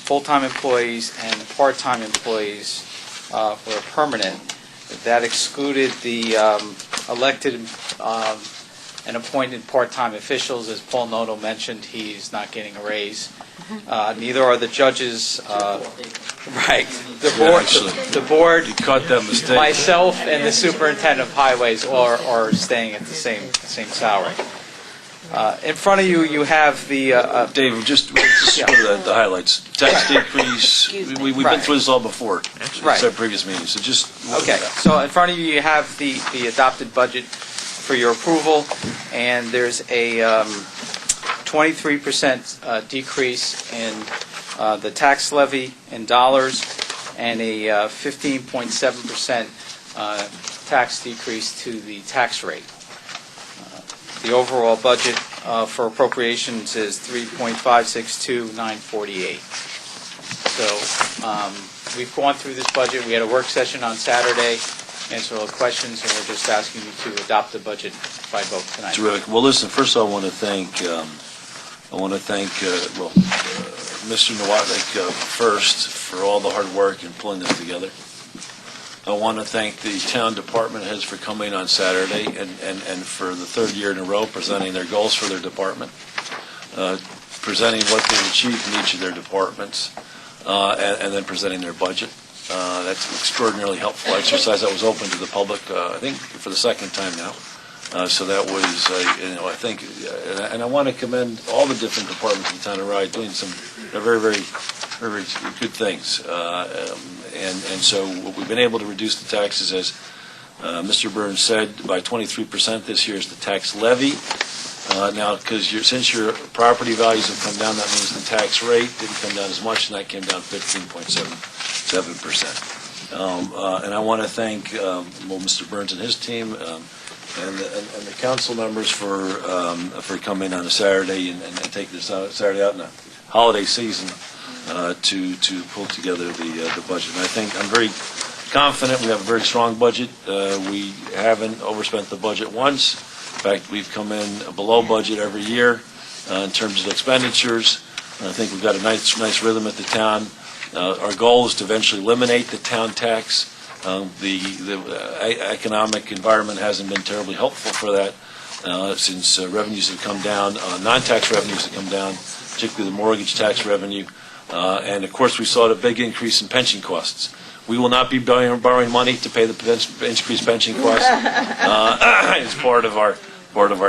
full-time employees and part-time employees were permanent. That excluded the elected and appointed part-time officials. As Paul Noto mentioned, he's not getting a raise. Neither are the judges. Right. The board, You caught that mistake. myself, and the superintendent of highways are staying at the same salary. In front of you, you have the Dave, just go to the highlights. Tax decrease, we've been through this all before. Right. At previous meetings, so just. Okay, so in front of you, you have the adopted budget for your approval, and there's a 23% decrease in the tax levy in dollars, and a 15.7% tax decrease to the tax rate. The overall budget for appropriations is $3.562948. So we've gone through this budget. We had a work session on Saturday, answered all the questions, and we're just asking you to adopt the budget by vote tonight. Terrific. Well, listen, first of all, I want to thank Mr. Nowotnik first for all the hard work in pulling this together. I want to thank the town department heads for coming on Saturday and for the third year in a row presenting their goals for their department, presenting what they've achieved in each of their departments, and then presenting their budget. That's an extraordinarily helpful exercise that was open to the public, I think, for the second time now. So that was, I think, and I want to commend all the different departments in the town of Rye doing some very, very, very good things. And so we've been able to reduce the taxes, as Mr. Byrnes said, by 23% this year is the tax levy. Now, because since your property values have come down, that means the tax rate didn't come down as much, and that came down 15.7%. And I want to thank Mr. Byrnes and his team and the council members for coming on a Saturday and taking this Saturday out in the holiday season to pull together the budget. And I think I'm very confident we have a very strong budget. We haven't overspent the budget once. In fact, we've come in below budget every year in terms of expenditures. And I think we've got a nice rhythm at the town. Our goal is to eventually eliminate the town tax. The economic environment hasn't been terribly helpful for that since revenues have come down, non-tax revenues have come down, particularly the mortgage tax revenue. And, of course, we saw a big increase in pension costs. We will not be borrowing money to pay the increased pension costs. It's part of our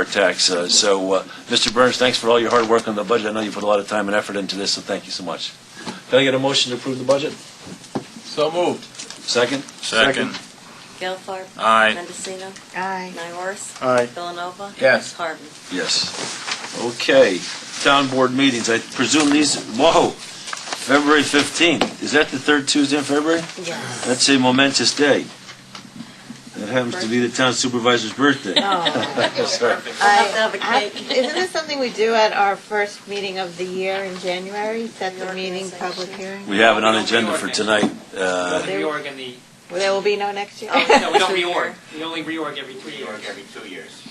tax. So, Mr. Byrnes, thanks for all your hard work on the budget. I know you put a lot of time and effort into this, so thank you so much. Can I get a motion to approve the budget? So moved. Second? Second. Gelfarb. Aye. Mendocino. Aye. Nyworth. Aye. Villanova. Yes. Carbon. Yes. Okay. Town board meetings. I presume these, February 15th. Is that the third Tuesday in February? Yes. That's a momentous day. That happens to be the town supervisor's birthday. Sorry. We'll have to have a cake. Isn't this something we do at our first meeting of the year in January? Set the meeting, public hearing? We have it on agenda for tonight. Reorg in the, Well, there will be no next year? no, we don't reorg. We only reorg every 3 years. Every 2 years.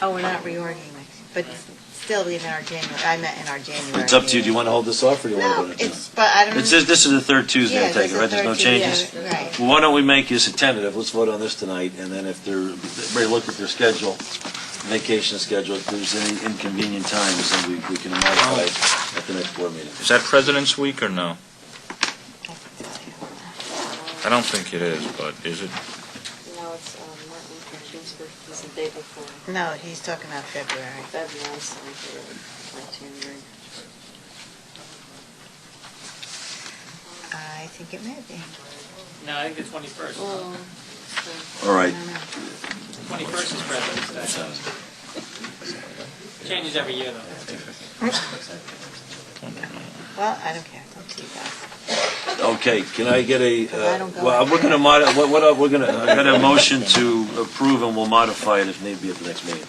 Oh, we're not reorging next year, but still in our January, I meant in our January. It's up to you. Do you want to hold this off, or do you want to No, vote it down? it's, but I don't know. It says this is the third Tuesday, I take it, right? There's no changes? Yeah, right. Well, why don't we make this a tentative? Let's vote on this tonight, and then if everybody look at their schedule, vacation schedule, if there's any inconvenient times, then we can modify it at the next board meeting. Is that President's Week or no? I don't think it is, but is it? No, it's Martin Luther King's birthday. It's the day before. No, he's talking about February. February, sorry, not January. I think it may be. No, I think the 21st. Oh, All right. I don't know. 21st is President's Day. Changes every year, though. Well, I don't care. It's up to you guys. Okay, can I get a, I don't go well, out we're there. going to, I got a motion to approve, and we'll modify it if need be at the next meeting.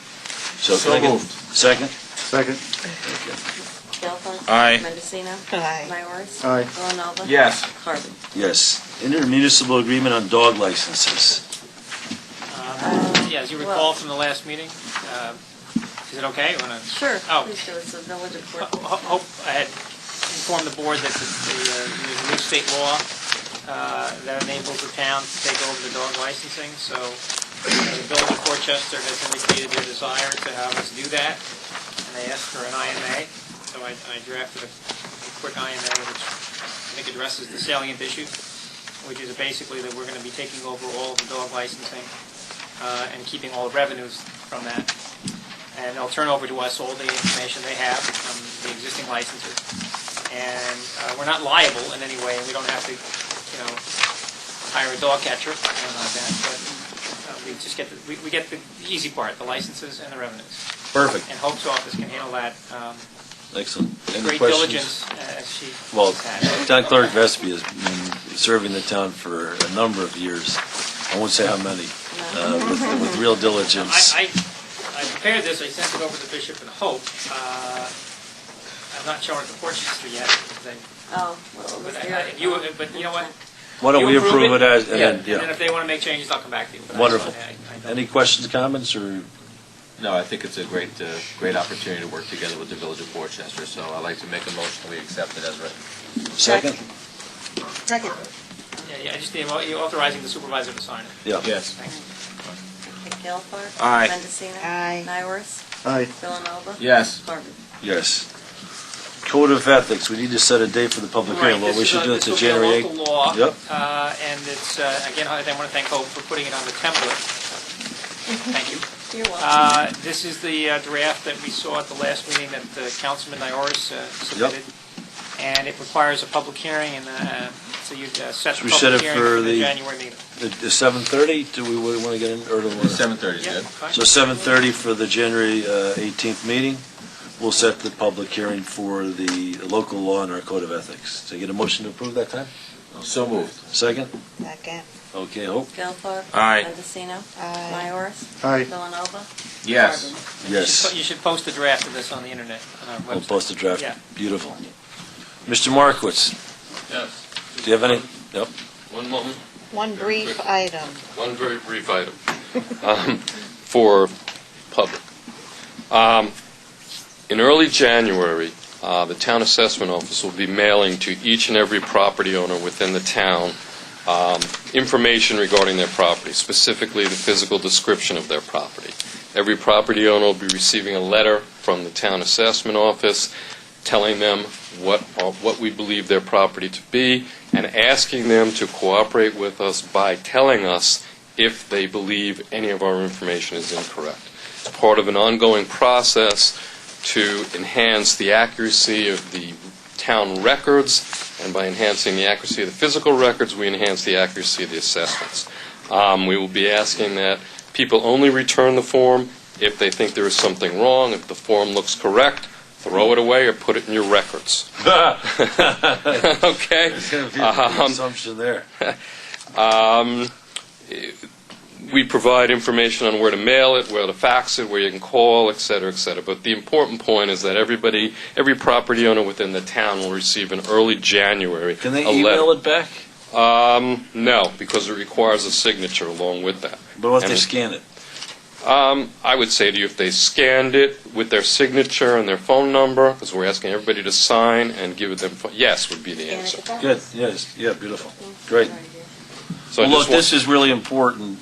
So can I get a second? Second. Gelfarb. Aye. Mendocino. Aye. Nyworth. Aye. Villanova. Yes. Carbon. Yes. Intermunicipal agreement on dog licenses. Yeah, as you recall from the last meeting, is it okay? You wanna- Sure. Oh. Please do. It's a village of Fort. Hope I had inform the board that there's a new state law that enables the town to take over the dog licensing. So the village of Portchester has indicated their desire to have us do that, and they asked for an IMA. So I drafted a quick IMA which I think addresses the salient issue, which is basically that we're going to be taking over all of the dog licensing and keeping all the revenues from that. And they'll turn over to us all the information they have from the existing licenses. And we're not liable in any way, and we don't have to, hire a dog catcher or anything like that. But we just get we get the easy part, the licenses and the revenues. Perfect. And Hope's office can handle that. Excellent. Any Great questions? diligence as she Well, has. Town Clerk Vespi has been serving the town for a number of years. I won't say how many, with real diligence. I prepared this. I sent it over to Bishop and Hope. I'm not showing it to Portchester yet. Oh, well, But you know what? Why don't You we approve it as, and And then, then if they want to make changes, I'll come back to you. But Wonderful. I don't- Any questions, comments, or? No, I think it's a great opportunity to work together with the Village of Portchester, so I'd like to make a motion we accept it as written. Second? Second. Yeah, I just need you authorizing the supervisor to sign it. Yeah. Yes. Thanks. Gelfarb. Aye. Mendocino. Aye. Nyworth. Aye. Villanova. Yes. Corbin. Yes. Code of Ethics, we need to set a date for the public hearing. Well, we should do it to January 8th. This will be a local law. Yep. And it's, again, I want to thank Hope for putting it on the template. Thank you. You're welcome. This is the draft that we saw at the last meeting that Councilman Nyors submitted. And it requires a public hearing, and so you set Should the we set public it hearing for for the the- January meeting. The 7:30, do we want to get in early? 7:30 is Yeah, good. fine. So 7:30 for the January 18th meeting. We'll set the public hearing for the local law and our Code of Ethics. So you get a motion to approve that time? So moved. Second? Second. Okay, Hope? Gelfarb. Aye. Mendocino. Aye. Nyworth. Aye. Villanova. Yes. Corbin. Yes. You should post a draft of this on the internet, on our We'll website. post a draft. Yeah. Beautiful. Mr. Markowitz, Yes. do you have any? Yep. One moment, One brief item. one very brief item for public. In early January, the Town Assessment Office will be mailing to each and every property owner within the town information regarding their property, specifically the physical description of their property. Every property owner will be receiving a letter from the Town Assessment Office telling them what we believe their property to be and asking them to cooperate with us by telling us if they believe any of our information is incorrect. It's part of an ongoing process to enhance the accuracy of the town records, and by enhancing the accuracy of the physical records, we enhance the accuracy of the assessments. We will be asking that people only return the form if they think there is something wrong. If the form looks correct, throw it away or put it in your records. Okay? There's going to be a assumption there. We provide information on where to mail it, where to fax it, where you can call, et cetera, et cetera. But the important point is that every property owner within the town will receive in early January Can they a email letter. it back? No, because it requires a signature along with that. But what if And they it- scan it? I would say to you if they scanned it with their signature and their phone number, because we're asking everybody to sign and give it them, yes would be the Scan it answer. to that. Good, yes, yeah, beautiful. Great. So I Well, look, just want- this is really important,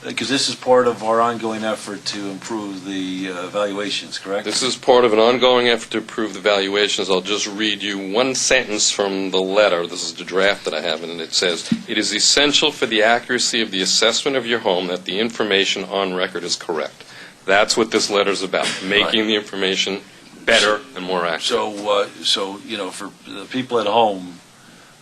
because this is part of our ongoing effort to improve the evaluations, correct? This is part of an ongoing effort to improve the valuations. I'll just read you one sentence from the letter. This is the draft that I have, and it says, "It is essential for the accuracy of the assessment of your home that the information on record is correct." That's what this letter is about, making the information better and more accurate. So, for the people at home,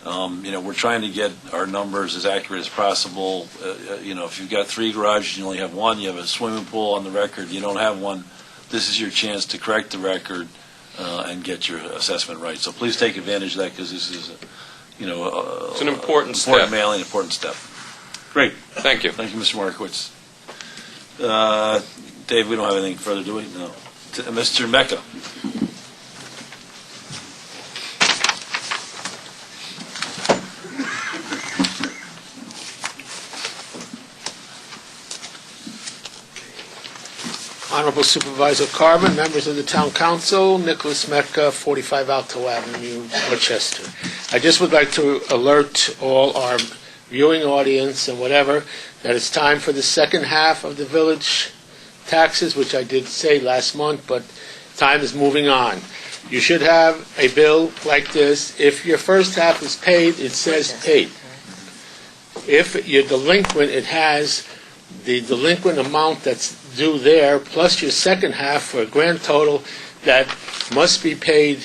we're trying to get our numbers as accurate as possible. If you've got 3 garages, you only have 1, you have a swimming pool on the record, you don't have one, this is your chance to correct the record and get your assessment right. So please take advantage of that, because this is, It's an important step. Important mailing, important step. Great. Thank you. Thank you, Mr. Markowitz. Dave, we don't have anything further, do we? No. Mr. Mecca. Honorable Supervisor Carmen, members of the Town Council, Nicholas Mecca, 45 Alto Avenue, Rochester. I just would like to alert all our viewing audience and whatever that it's time for the second half of the village taxes, which I did say last month, but time is moving on. You should have a bill like this. If your first half is paid, it says paid. If you're delinquent, it has the delinquent amount that's due there, plus your second half for a grand total that must be paid.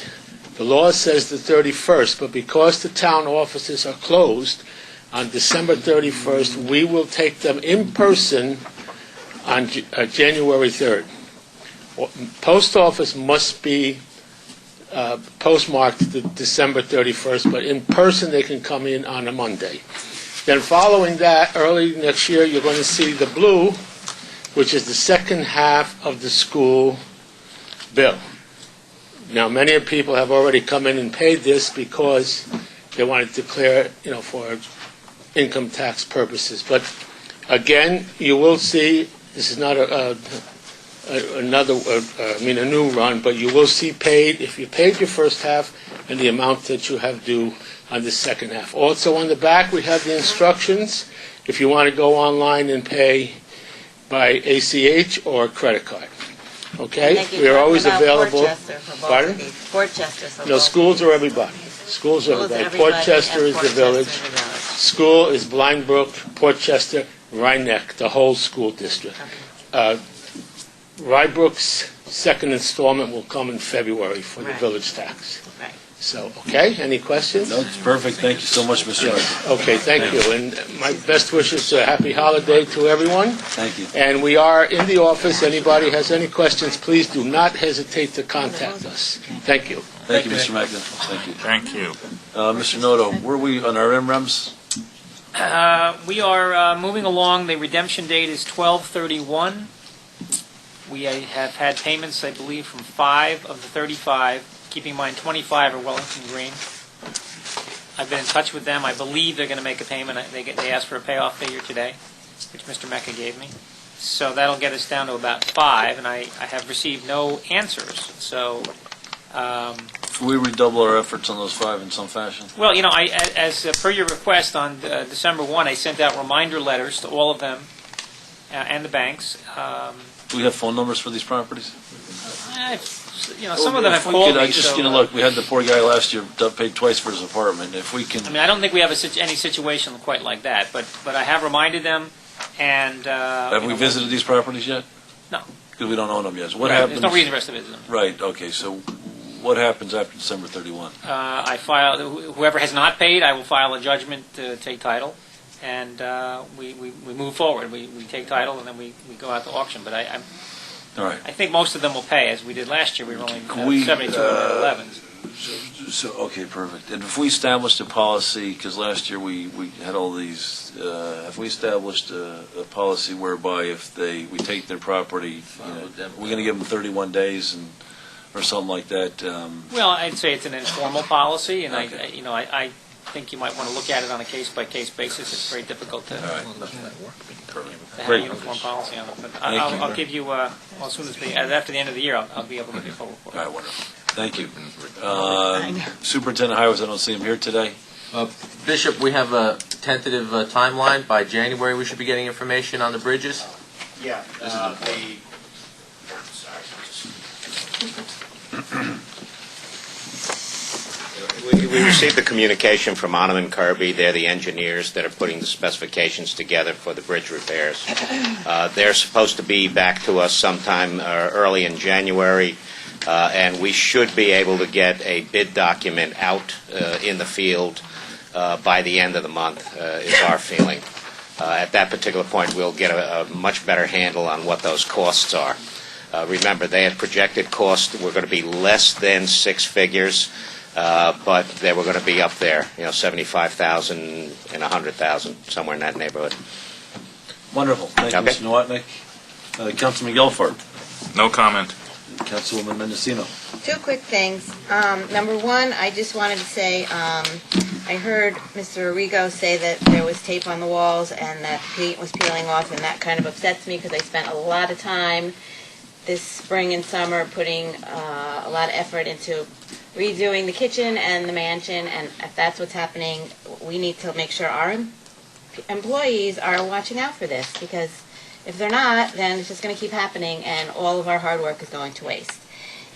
The law says the 31st, but because the town offices are closed on December 31st, we will take them in person on January 3rd. Post office must be postmarked December 31st, but in person they can come in on a Monday. Then following that, early next year, you're going to see the blue, which is the second half of the school bill. Now, many people have already come in and paid this because they want to declare it, for income tax purposes. But again, you will see, this is not a new run, but you will see paid, if you paid your first half, and the amount that you have due on the second half. Also on the back, we have the instructions if you want to go online and pay by ACH or credit card. Okay? We are always available. Pardon? Portchester. So No, schools are everybody. Schools are everybody. Portchester is the village. School is Blind Brook, Portchester, Rhinebeck, the whole school district. Rybrook's second installment will come in February for the village tax. Right. So, okay, any questions? No, it's perfect. Thank you so much, Mr. Mecca. Okay, thank you. And my best wishes to a happy holiday to everyone. Thank you. And we are in the office. Anybody has any questions, please do not hesitate to contact us. Thank you. Thank you, Mr. Mecca. Thank you. Thank you. Mr. Noto, were we on our MREMs? We are moving along. The redemption date is 12/31. We have had payments, I believe, from 5 of the 35. Keeping in mind 25 are Wellington Green. I've been in touch with them. I believe they're going to make a payment. They asked for a payoff figure today, which Mr. Mecca gave me. So that'll get us down to about 5, and I have received no answers. So, We redouble our efforts on those 5 in some fashion. well, as per your request on December 1, I sent out reminder letters to all of them and the banks. Do we have phone numbers for these properties? Some of them have called me. Look, we had the poor guy last year paid twice for his apartment. If we can, I don't think we have any situation quite like that, but I have reminded them, and have we visited these properties yet? No. Because we don't own them yet. So what Right, happens? there's no reason for us to visit them. Right. Okay. So, what happens after December 31? I file. Whoever has not paid, I will file a judgment to take title, and we move forward. We take title, and then we go out to auction. But All right. I think most of them will pay, as we did last year. We were only We, 7211s. So okay, perfect. And if we established a policy, because last year we had all these, if we established a policy whereby if we take their property, we're going to give them 31 days or something like that. Well, I'd say it's an informal policy, and Okay. I think you might want to look at it on a case-by-case basis. It's very difficult to All right. to have a uniform policy on it. But I'll give you, as soon as after the end of the year, I'll be able to give you a full report. All right, wonderful. Thank you. Superintendent Highways, I don't see him here today. Bishop, we have a tentative timeline. By January, we should be getting information on the bridges. Yeah, we received the communication from Onum and Kirby. They're the engineers that are putting the specifications together for the bridge repairs. They're supposed to be back to us sometime early in January, and we should be able to get a bid document out in the field by the end of the month, is our feeling. At that particular point, we'll get a much better handle on what those costs are. Remember, they had projected costs were going to be less than 6 figures, but they were going to be up there, $75,000 and $100,000, somewhere in that neighborhood. Wonderful. Thank you, Okay. Mr. Nowotnik. Councilman Gelfart. No comment. Councilwoman Mendocino. 2 quick things. Number one, I just wanted to say, I heard Mr. Arrigo say that there was tape on the walls and that paint was peeling off, and that kind of upsets me because I spent a lot of time this spring and summer putting a lot of effort into redoing the kitchen and the mansion, and if that's what's happening, we need to make sure our employees are watching out for this, because if they're not, then it's just going to keep happening, and all of our hard work is going to waste.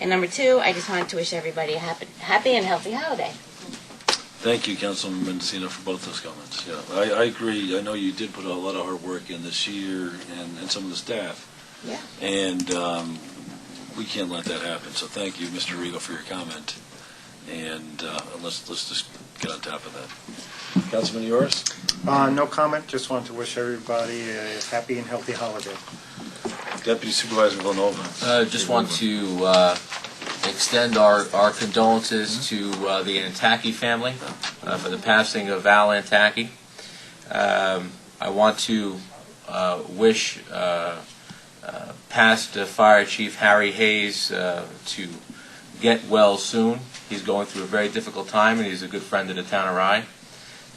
And number two, I just wanted to wish everybody a happy and healthy holiday. Thank you, Councilman Mendocino, for both those comments. Yeah, I agree. I know you did put a lot of hard work in this year, and some of the staff. Yeah. And we can't let that happen. So thank you, Mr. Rigo, for your comment. And let's just get on top of that. Councilman, yours? No comment, just want to wish everybody a happy and healthy holiday. Deputy Supervisor Villanova. Just want to extend our condolences to the Antaki family for the passing of Val Antaki. I want to wish past Fire Chief Harry Hayes to get well soon. He's going through a very difficult time, and he's a good friend of the town of Rye.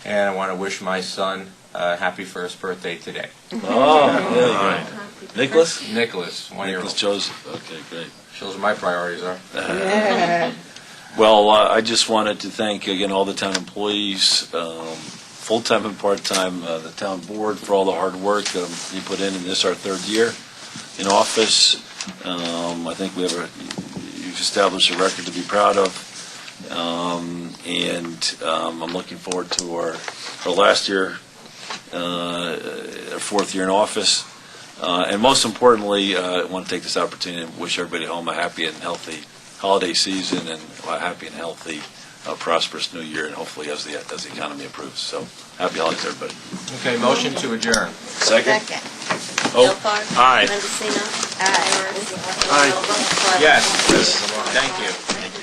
And I want to wish my son happy first birthday today. Oh, there you go. Nicholas? Nicholas, 1 year old. Nicholas Joseph. Okay, great. Shows what my priorities are. Well, I just wanted to thank, again, all the town employees, full-time and part-time, the town board for all the hard work you put in this, our third year in office. I think you've established a record to be proud of. And I'm looking forward to our last year, our fourth year in office. And most importantly, I want to take this opportunity to wish everybody home a happy and healthy holiday season and a happy and healthy, prosperous new year, and hopefully as the economy improves. So happy holidays, everybody. Okay, motion to adjourn. Second? Bill Oh, Clark. aye. Mendocino. Aye. Byrnes. Aye. Villanova. Yes. Thank you.